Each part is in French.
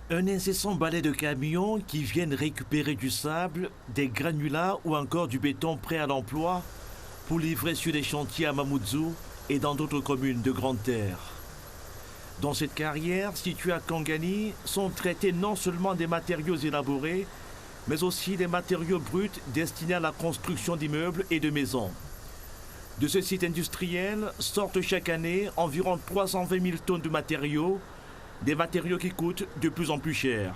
Un incessant balai de camions qui viennent récupérer du sable, des granulats ou encore du béton prêt à l'emploi pour livrer sur des chantiers à Mamoudzou et dans d'autres communes de Grande Terre. Dans cette carrière, située à Kangani, sont traités non seulement des matériaux élaborés, mais aussi des matériaux bruts destinés à la construction d'immeubles et de maisons. De ce site industriel sortent chaque année environ 320 000 tonnes de matériaux, des matériaux qui coûtent de plus en plus cher.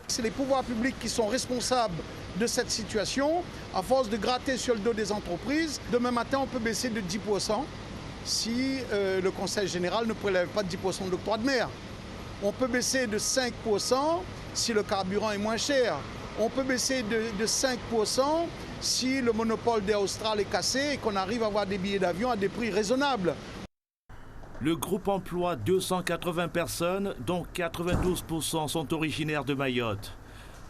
C'est les pouvoirs publics qui sont responsables de cette situation. À force de gratter sur le dos des entreprises, demain matin, on peut baisser de 10% si le Conseil général ne prélève pas 10% d'octroi de mer. On peut baisser de 5% si le carburant est moins cher. On peut baisser de 5% si le monopole d'Air Austral est cassé et qu'on arrive à avoir des billets d'avion à des prix raisonnables. Le groupe emploie 280 personnes, dont 92% sont originaires de Mayotte.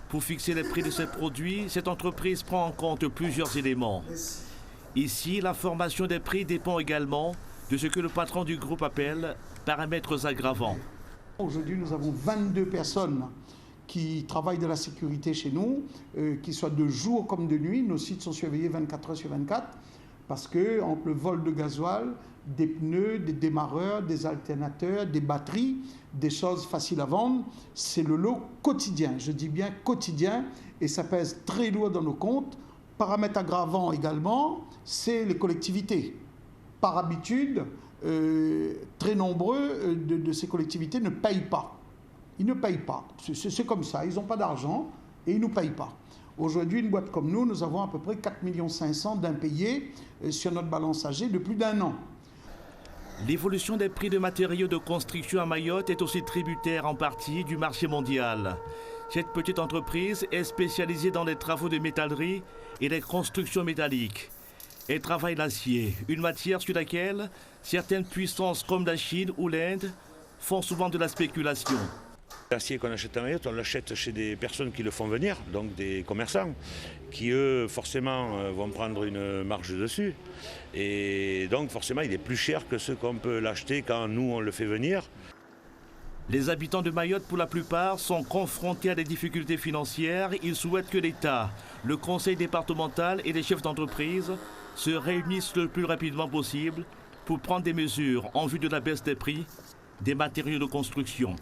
Pour fixer les prix de ces produits, cette entreprise prend en compte plusieurs éléments. Ici, la formation des prix dépend également de ce que le patron du groupe appelle paramètres aggravants. Aujourd'hui, nous avons 22 personnes qui travaillent de la sécurité chez nous, qu'ils soient de jour comme de nuit. Nos sites sont surveillés 24 heures sur 24 parce que entre le vol de gasoil, des pneus, des démarreurs, des alternateurs, des batteries, des choses faciles à vendre, c'est le lot quotidien. Je dis bien quotidien et ça pèse très lourd dans nos comptes. Paramètre aggravant également, c'est les collectivités. Par habitude, très nombreux de ces collectivités ne payent pas. Ils ne payent pas. C'est comme ça. Ils n'ont pas d'argent et ils ne nous payent pas. Aujourd'hui, une boîte comme nous avons à peu près 4,5 millions d'impayés sur notre balance âgée de plus d'un an. L'évolution des prix de matériaux de construction à Mayotte est aussi tributaire en partie du marché mondial. Cette petite entreprise est spécialisée dans les travaux de métallerie et les constructions métalliques. Elle travaille l'acier, une matière sur laquelle certaines puissances comme la Chine ou l'Inde font souvent de la spéculation. L'acier qu'on achète à Mayotte, on l'achète chez des personnes qui le font venir, donc des commerçants, qui eux, forcément, vont prendre une marge dessus. Et donc, forcément, il est plus cher que ce qu'on peut l'acheter quand nous, on le fait venir. Les habitants de Mayotte, pour la plupart, sont confrontés à des difficultés financières. Ils souhaitent que l'État, le conseil départemental et les chefs d'entreprise se réunissent le plus rapidement possible pour prendre des mesures en vue de la baisse des prix des matériaux de construction.